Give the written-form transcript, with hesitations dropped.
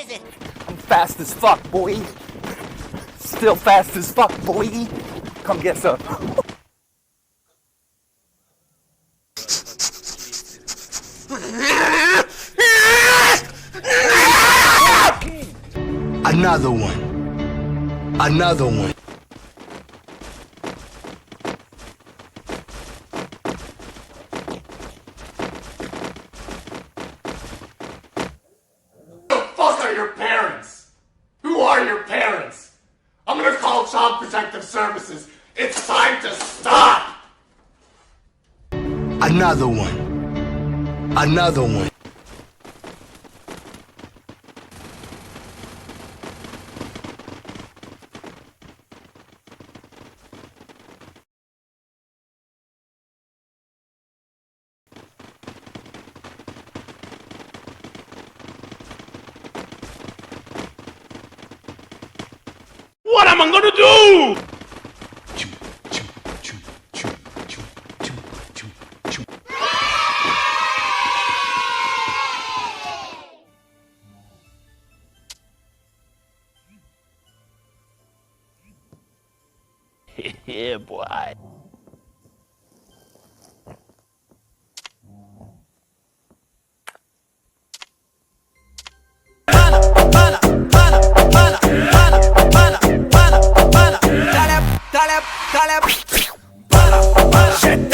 is it? I'm fast as fuck, boy. Still fast as fuck, boy. Come get some. Another one. Another one. Who the fuck are your parents? Who are your parents? I'm gonna call Child Protective Services. It's time to stop! Another one. Another one. What am I gonna do? Yeah, boy. Dale, dale, dale, para, para.